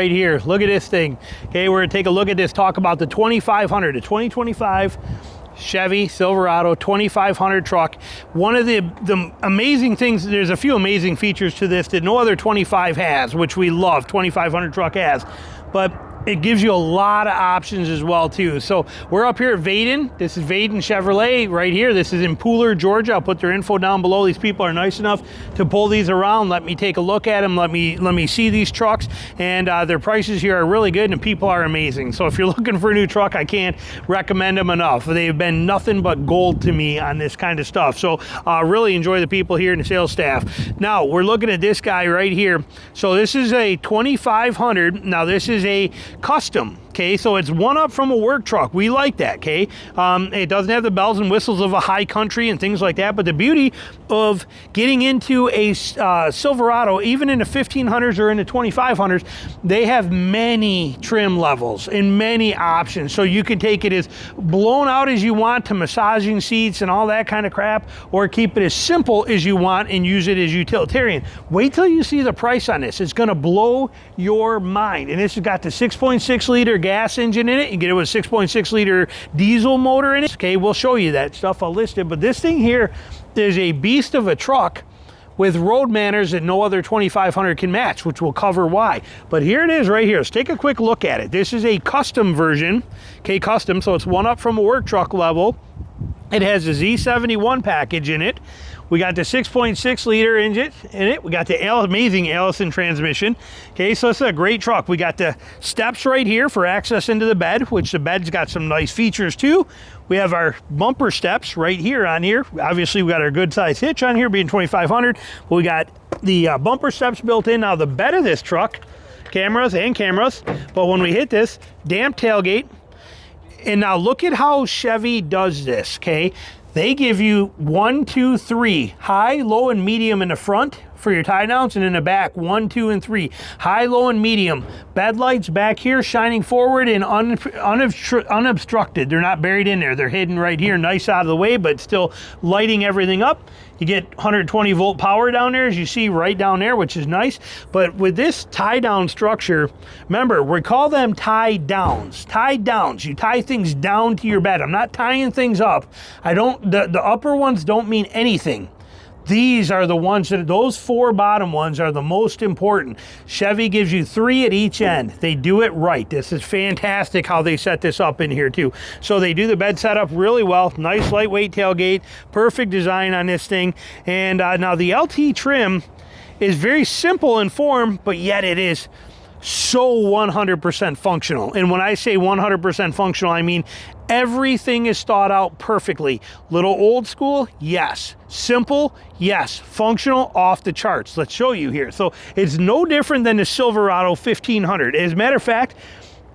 Right here, look at this thing. Okay, we're gonna take a look at this, talk about the 2500, the 2025 Chevy Silverado 2500 truck. One of the amazing things, there's a few amazing features to this that no other 25 has, which we love, 2500 truck has, but it gives you a lot of options as well too. So we're up here at Vaden. This is Vaden Chevrolet right here. This is in Pooler, Georgia. I'll put their info down below. These people are nice enough to pull these around. Let me take a look at them. Let me see these trucks, and their prices here are really good, and the people are amazing. So if you're looking for a new truck, I can't recommend them enough. They've been nothing but gold to me on this kind of stuff. So really enjoy the people here and the sales staff. Now we're looking at this guy right here. So this is a 2500. Now this is a custom, okay, so it's one up from a work truck. We like that, okay. It doesn't have the bells and whistles of a high country and things like that, but the beauty of getting into a Silverado, even in the 1500s or in the 2500s, they have many trim levels and many options. So you can take it as blown out as you want to massaging seats and all that kind of crap, or keep it as simple as you want and use it as utilitarian. Wait till you see the price on this. It's going to blow your mind. And this has got the 6.6 liter gas engine in it. You get it with a 6.6 liter diesel motor in it. Okay, we'll show you that stuff. I'll list it. But this thing here is a beast of a truck with road manners that no other 2500 can match, which we'll cover why. But here it is right here. Let's take a quick look at it. This is a custom version. Okay, custom, so it's one up from a work truck level. It has a Z71 package in it. We got the 6.6 liter engine in it. We got the amazing Allison transmission. Okay, so it's a great truck. We got the steps right here for access into the bed, which the bed's got some nice features too. We have our bumper steps right here on here. Obviously, we got our good size hitch on here, being 2500. But we got the bumper steps built in. Now the bed of this truck, cameras, but when we hit this, damp tailgate. And now look at how Chevy does this, okay? They give you 1, 2, 3, high, low, and medium in the front for your tie downs, and in the back, 1, 2, and 3, high, low, and medium. Bed lights back here shining forward and unobstructed. They're not buried in there. They're hidden right here, nice out of the way, but still lighting everything up. You get 120 volt power down there, as you see right down there, which is nice. But with this tie down structure, remember, we call them tie downs. Tie downs, you tie things down to your bed. I'm not tying things up. The upper ones don't mean anything. These are the ones those 4 bottom ones are the most important. Chevy gives you 3 at each end. They do it right. This is fantastic how they set this up in here too. So they do the bed setup really well. Nice lightweight tailgate, perfect design on this thing. And now the LT trim is very simple in form, but yet it is so 100% functional. And when I say 100% functional, I mean everything is thought out perfectly. Little old school, yes. Simple, yes. Functional, off the charts. Let's show you here. So it's no different than the Silverado 1500. As a matter of fact,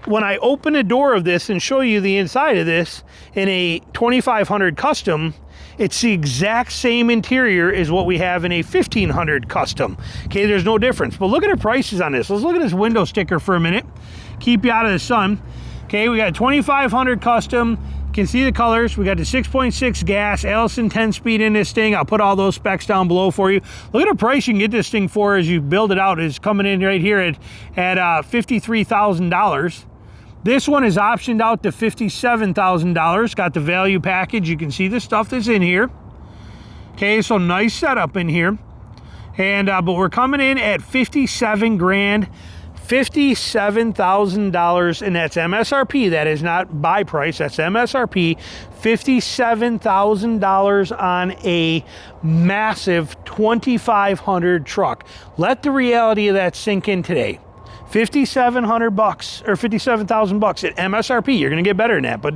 when I open a door of this and show you the inside of this in a 2500 custom, it's the exact same interior as what we have in a 1500 custom. Okay, there's no difference. But look at the prices on this. Let's look at this window sticker for a minute. Keep you out of the sun. Okay, we got a 2500 custom. You can see the colors. We got the 6.6 gas, Allison 10-speed in this thing. I'll put all those specs down below for you. Look at the price you can get this thing for as you build it out. It's coming in right here at $53,000. This one is optioned out to $57,000. Got the value package. You can see the stuff that's in here. Okay, so nice setup in here. And but we're coming in at 57 grand, $57,000, and that's MSRP. That is not buy price. That's MSRP. $57,000 on a massive 2500 truck. Let the reality of that sink in today. $5,700 or $57,000 at MSRP. You're going to get better than that, but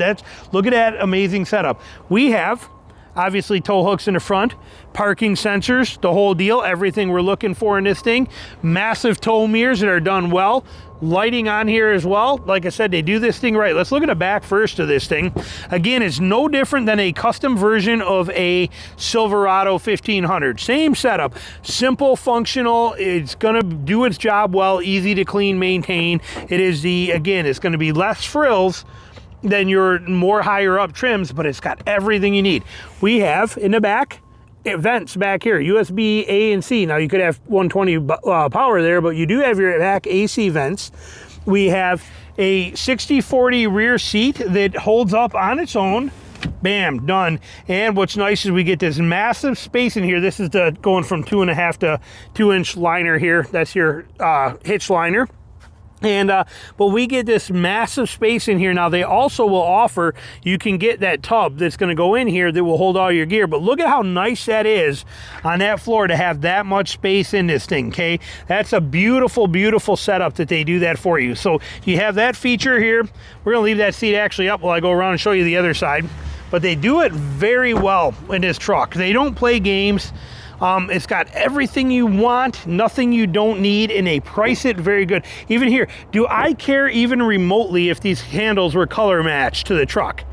look at that amazing setup. We have obviously tow hooks in the front, parking sensors, the whole deal, everything we're looking for in this thing. Massive tow mirrors that are done well. Lighting on here as well. Like I said, they do this thing right. Let's look at the back first of this thing. Again, it's no different than a custom version of a Silverado 1500. Same setup, simple, functional. It's gonna do its job well, easy to clean, maintain. It is again, it's gonna be less frills than your more higher up trims, but it's got everything you need. We have in the back vents back here, USB A and C. Now you could have 120 power there, but you do have your back AC vents. We have a 60/40 rear seat that holds up on its own. Bam, done. And what's nice is we get this massive space in here. This is the going from 2.5 to 2-inch liner here. That's your hitch liner. And but we get this massive space in here. Now they also will offer, you can get that tub that's going to go in here that will hold all your gear. But look at how nice that is on that floor to have that much space in this thing. Okay, that's a beautiful, beautiful setup that they do that for you. So you have that feature here. We're going to leave that seat actually up while I go around and show you the other side. But they do it very well in this truck. They don't play games. It's got everything you want, nothing you don't need, and they price it very good. Even here, do I care even remotely if these handles were color matched to the truck?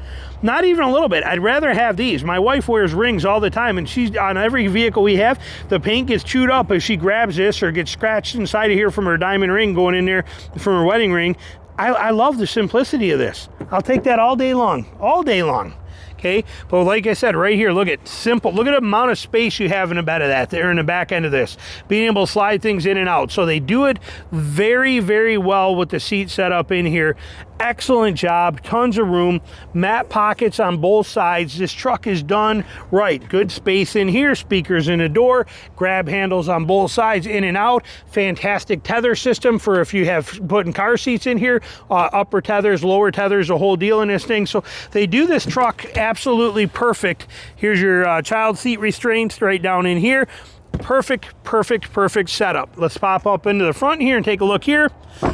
Not even a little bit. I'd rather have these. My wife wears rings all the time, and she's on every vehicle we have, the paint gets chewed up as she grabs this or gets scratched inside of here from her diamond ring going in there from her wedding ring. I love the simplicity of this. I'll take that all day long, all day long. Okay, but like I said, right here, look at simple. Look at the amount of space you have in the bed of that, there in the back end of this, being able to slide things in and out. So they do it very, very well with the seat setup in here. Excellent job, tons of room, mat pockets on both sides. This truck is done right. Good space in here, speakers in the door, grab handles on both sides, in and out. Fantastic tether system for if you have putting car seats in here, upper tethers, lower tethers, the whole deal in this thing. So they do this truck absolutely perfect. Here's your child seat restraints right down in here. Perfect, perfect, perfect setup. Let's pop up into the front here and take a look here.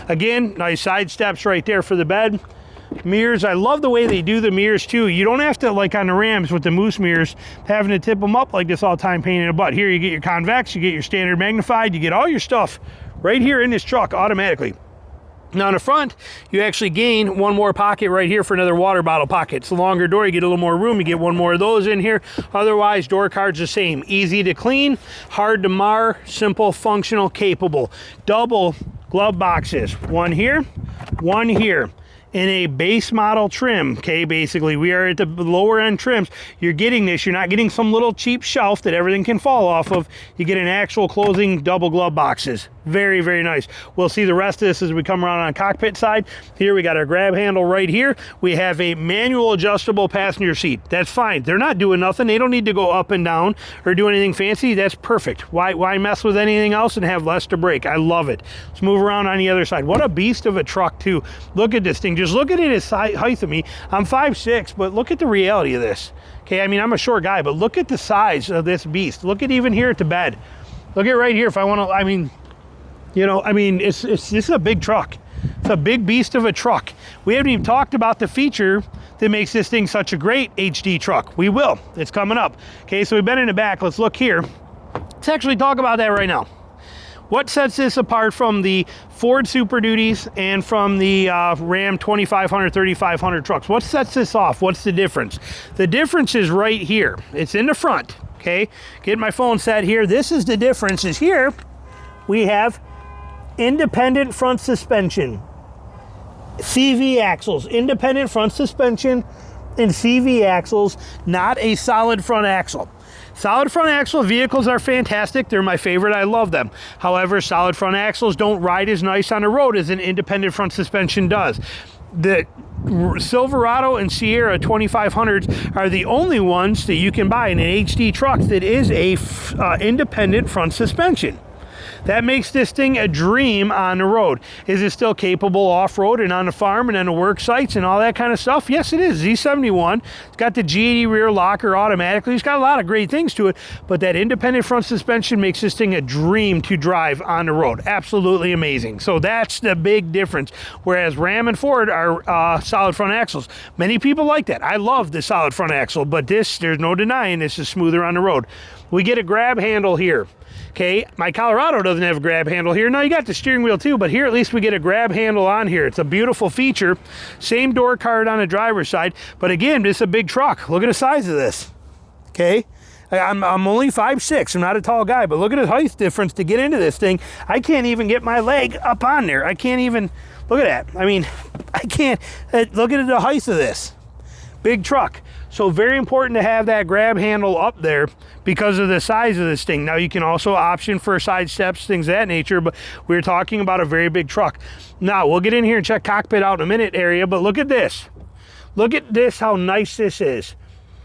Again, nice side steps right there for the bed. Mirrors, I love the way they do the mirrors too. You don't have to, like on the Rams with the moose mirrors, having to tip them up like this all the time, pain in the butt. Here you get your convex, you get your standard magnified, you get all your stuff right here in this truck automatically. Now in the front, you actually gain one more pocket right here for another water bottle pocket. It's a longer door, you get a little more room, you get one more of those in here. Otherwise, door card's the same. Easy to clean, hard to mar, simple, functional, capable. Double glove boxes, one here, one here. In a base model trim, okay, basically we are at the lower end trims. You're getting this, you're not getting some little cheap shelf that everything can fall off of. You get an actual closing double glove boxes. Very, very nice. We'll see the rest of this as we come around on the cockpit side. Here we got our grab handle right here. We have a manual adjustable passenger seat. That's fine. They're not doing nothing. They don't need to go up and down or do anything fancy. That's perfect. Why mess with anything else and have less to break? I love it. Let's move around on the other side. What a beast of a truck too. Look at this thing. Just look at it as height of me. I'm 5'6", but look at the reality of this. Okay, I mean, I'm a short guy, but look at the size of this beast. Look at even here at the bed. Look at right here. If I want to, I mean, you know, I mean, this is a big truck. It's a big beast of a truck. We haven't even talked about the feature that makes this thing such a great HD truck. We will. It's coming up. Okay, so we've been in the back. Let's look here. Let's actually talk about that right now. What sets this apart from the Ford Super Duties and from the Ram 2500, 3500 trucks? What sets this off? What's the difference? The difference is right here. It's in the front, okay? Get my phone set here. This is the difference is here we have independent front suspension, CV axles, independent front suspension and CV axles, not a solid front axle. Solid front axle vehicles are fantastic. They're my favorite. I love them. However, solid front axles don't ride as nice on the road as an independent front suspension does. The Silverado and Sierra 2500s are the only ones that you can buy in an HD truck that is a independent front suspension. That makes this thing a dream on the road. Is it still capable off-road and on the farm and on the work sites and all that kind of stuff? Yes, it is. Z71. It's got the G80 rear locker automatically. It's got a lot of great things to it, but that independent front suspension makes this thing a dream to drive on the road. Absolutely amazing. So that's the big difference. Whereas Ram and Ford are solid front axles. Many people like that. I love the solid front axle, but this, there's no denying this is smoother on the road. We get a grab handle here. Okay, my Colorado doesn't have a grab handle here. Now you got the steering wheel too, but here at least we get a grab handle on here. It's a beautiful feature. Same door card on the driver's side, but again, this is a big truck. Look at the size of this. Okay, I'm only 5'6". I'm not a tall guy, but look at the height difference to get into this thing. I can't even get my leg up on there. I can't even, look at that. I mean, I can't, look at the height of this. big truck. So very important to have that grab handle up there because of the size of this thing. Now you can also option for side steps, things of that nature, but we're talking about a very big truck. Now we'll get in here and check cockpit out in a minute area, but look at this. Look at this, how nice this is.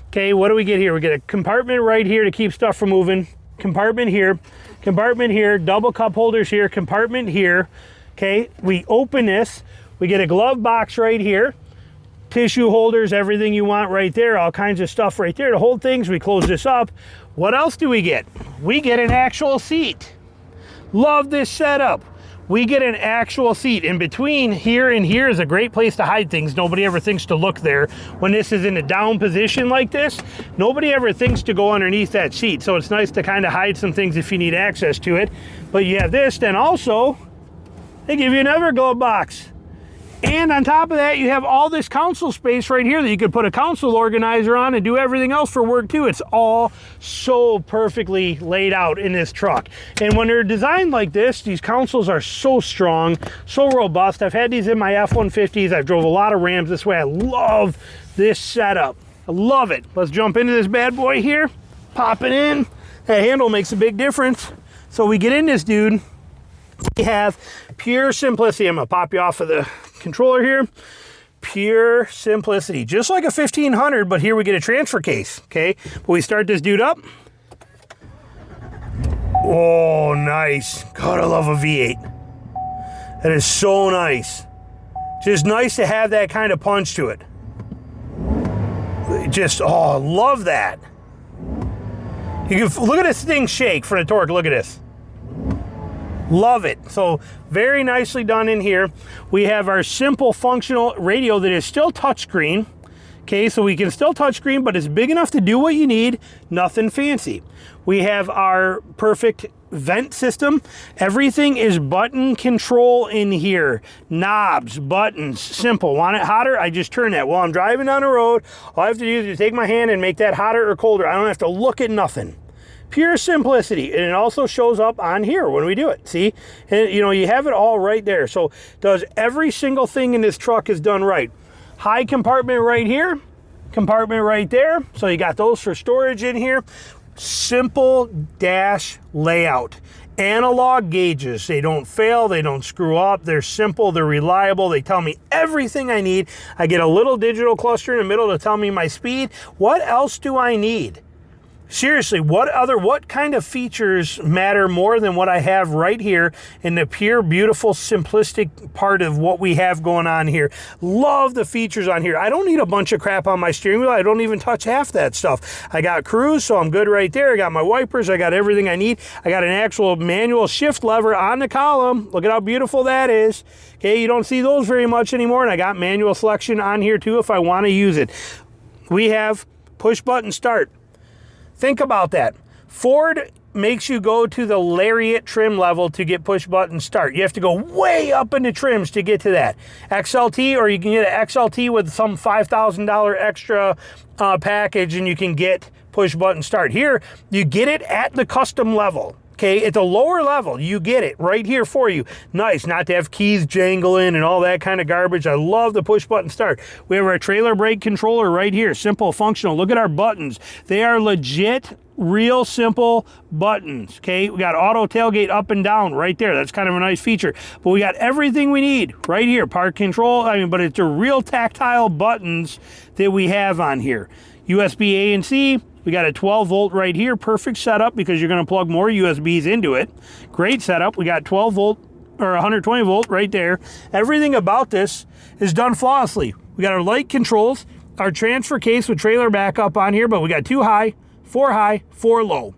Okay, what do we get here? We get a compartment right here to keep stuff from moving. Compartment here, double cup holders here, compartment here. Okay, we open this, we get a glove box right here. Tissue holders, everything you want right there, all kinds of stuff right there to hold things. We close this up. What else do we get? We get an actual seat. Love this setup. We get an actual seat. In between here and here is a great place to hide things. Nobody ever thinks to look there. When this is in a down position like this, nobody ever thinks to go underneath that seat. So it's nice to kind of hide some things if you need access to it. But you have this, then also, they give you another glove box. And on top of that, you have all this console space right here that you could put a console organizer on and do everything else for work too. It's all so perfectly laid out in this truck. And when they're designed like this, these consoles are so strong, so robust. I've had these in my F-150s. I've drove a lot of Rams this way. I love this setup. I love it. Let's jump into this bad boy here. Pop it in. That handle makes a big difference. So we get in this dude. We have pure simplicity. I'm gonna pop you off of the controller here. Pure simplicity, just like a 1500, but here we get a transfer case. Okay, but we start this dude up. Oh, nice. God, I love a V8. That is so nice. Just nice to have that kind of punch to it. Just, oh, love that. You can look at this thing shake for the torque. Look at this. Love it. So very nicely done in here. We have our simple functional radio that is still touchscreen. Okay, so we can still touchscreen, but it's big enough to do what you need. Nothing fancy. We have our perfect vent system. Everything is button control in here. Knobs, buttons, simple. Want it hotter? I just turn that. While I'm driving down the road, all I have to do is take my hand and make that hotter or colder. I don't have to look at nothing. Pure simplicity, and it also shows up on here when we do it. See, and you know, you have it all right there. So does every single thing in this truck is done right. High compartment right here, compartment right there. So you got those for storage in here. Simple dash layout. Analog gauges, they don't fail, they don't screw up, they're simple, they're reliable, they tell me everything I need. I get a little digital cluster in the middle to tell me my speed. What else do I need? Seriously, what kind of features matter more than what I have right here in the pure, beautiful, simplistic part of what we have going on here? Love the features on here. I don't need a bunch of crap on my steering wheel. I don't even touch half that stuff. I got cruise, so I'm good right there. I got my wipers. I got everything I need. I got an actual manual shift lever on the column. Look at how beautiful that is. Okay, you don't see those very much anymore, and I got manual selection on here too if I want to use it. We have push button start. Think about that. Ford makes you go to the Lariat trim level to get push button start. You have to go way up into trims to get to that. XLT, or you can get an XLT with some $5,000 extra package and you can get push button start. Here, you get it at the custom level. Okay, at the lower level, you get it right here for you. Nice, not to have keys jangling and all that kind of garbage. I love the push button start. We have our trailer brake controller right here, simple, functional. Look at our buttons. They are legit, real simple buttons. Okay, we got auto tailgate up and down right there. That's kind of a nice feature. But we got everything we need right here. Park control, but it's the real tactile buttons that we have on here. USB A and C. We got a 12 volt right here, perfect setup because you're gonna plug more USBs into it. Great setup. We got 12 volt or 120 volt right there. Everything about this is done flawlessly. We got our light controls, our transfer case with trailer backup on here, but we got 2 high, 4 low.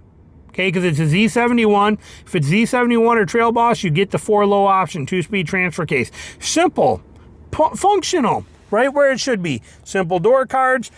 Okay, because it's a Z71. If it's Z71 or Trail Boss, you get the 4 low option, 2-speed transfer case. Simple, functional, right where it should be. Simple door cards,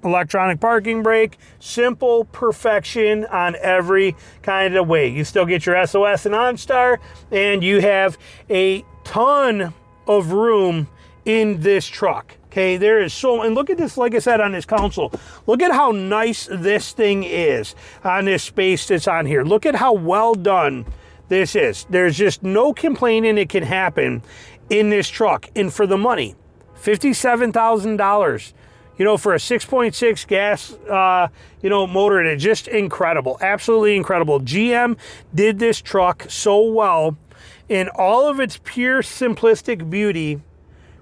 electronic parking brake, simple perfection on every kind of way. You still get your SOS and OnStar, and you have a ton of room in this truck. Okay, there is so, and look at this, like I said, on this console. Look at how nice this thing is on this space that's on here. Look at how well done this is. There's just no complaining that can happen in this truck. And for the money, $57,000. you know, for a 6.6 gas, you know, motor. And it's just incredible, absolutely incredible. GM did this truck so well in all of its pure simplistic beauty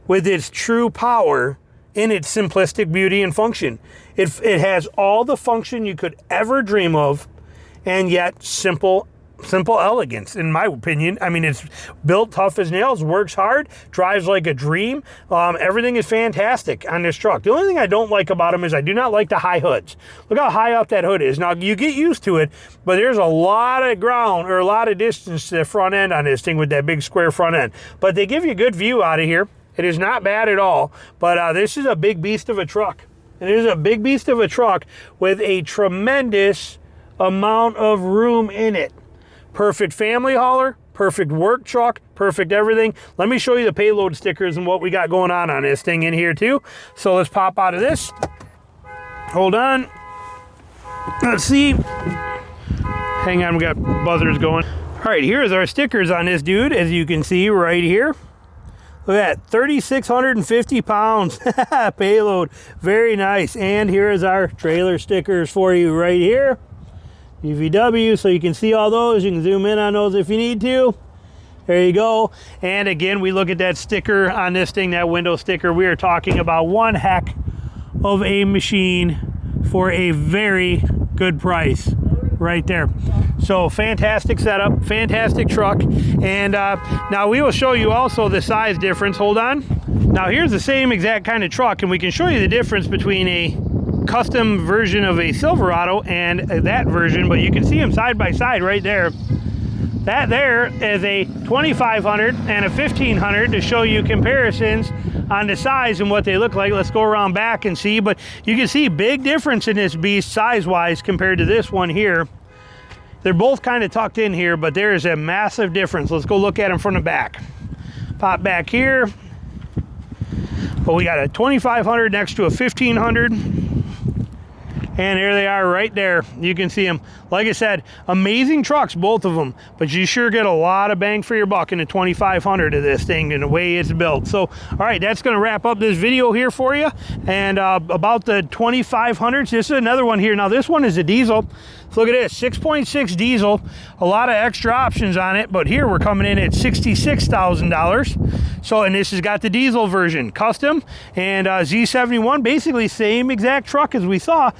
with its true power in its simplistic beauty and function. It has all the function you could ever dream of, and yet simple elegance, in my opinion. I mean, it's built tough as nails, works hard, drives like a dream. Everything is fantastic on this truck. The only thing I don't like about them is I do not like the high hoods. Look how high up that hood is. Now, you get used to it, but there's a lot of ground or a lot of distance to the front end on this thing with that big square front end. But they give you a good view out of here. It is not bad at all, but this is a big beast of a truck. It is a big beast of a truck with a tremendous amount of room in it. Perfect family hauler, perfect work truck, perfect everything. Let me show you the payload stickers and what we got going on this thing in here too. So let's pop out of this. Hold on. Let's see. Hang on, we got buzzers going. All right, here's our stickers on this dude, as you can see right here. Look at that, 3,650 pounds payload. Very nice. And here is our trailer stickers for you right here. UVW, so you can see all those. You can zoom in on those if you need to. There you go. And again, we look at that sticker on this thing, that window sticker. We are talking about one heck of a machine for a very good price right there. So fantastic setup, fantastic truck. And now we will show you also the size difference. Hold on. Now here's the same exact kind of truck, and we can show you the difference between a custom version of a Silverado and that version, but you can see them side by side right there. That there is a 2500 and a 1500 to show you comparisons on the size and what they look like. Let's go around back and see, but you can see big difference in this beast size-wise compared to this one here. They're both kind of tucked in here, but there is a massive difference. Let's go look at them from the back. Pop back here. But we got a 2500 next to a 1500. And here they are right there. You can see them. Like I said, amazing trucks, both of them. But you sure get a lot of bang for your buck in the 2500 of this thing and the way it's built. So, all right, that's going to wrap up this video here for you. And about the 2500s, this is another one here. Now, this one is a diesel. So look at this, 6.6 diesel. A lot of extra options on it. But here we're coming in at $66,000. So, and this has got the diesel version, custom. And Z71, basically same exact truck as we saw,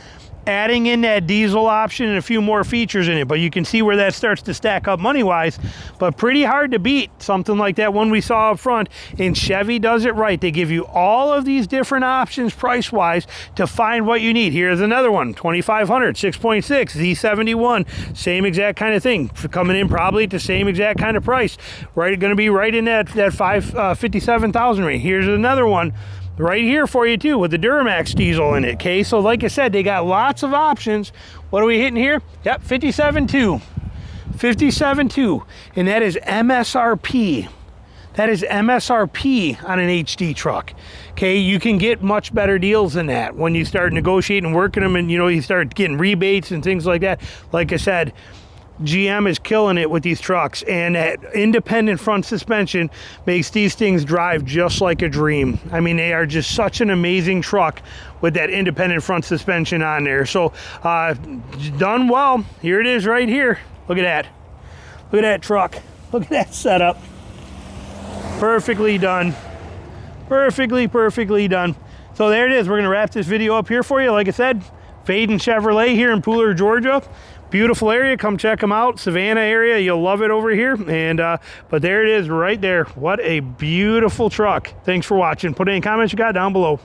adding in that diesel option and a few more features in it. But you can see where that starts to stack up money-wise, but pretty hard to beat something like that one we saw up front. And Chevy does it right. They give you all of these different options price-wise to find what you need. Here's another one, 2500, 6.6, Z71, same exact kind of thing, coming in probably at the same exact kind of price. Right, going to be right in that 57,000 range. Here's another one right here for you too with the Duramax diesel in it. Okay, so like I said, they got lots of options. What are we hitting here? Yep, 57.2, 57.2, and that is MSRP. That is MSRP on an HD truck. Okay, you can get much better deals than that when you start negotiating and working them, and you know, you start getting rebates and things like that. Like I said, GM is killing it with these trucks, and that independent front suspension makes these things drive just like a dream. I mean, they are just such an amazing truck with that independent front suspension on there. So done well. Here it is right here. Look at that. Look at that truck. Look at that setup. Perfectly done. Perfectly done. So there it is. We're going to wrap this video up here for you. Like I said, Faden Chevrolet here in Pooler, Georgia. Beautiful area. Come check them out. Savannah area. You'll love it over here. And but there it is right there. What a beautiful truck. Thanks for watching. Put any comments you got down below.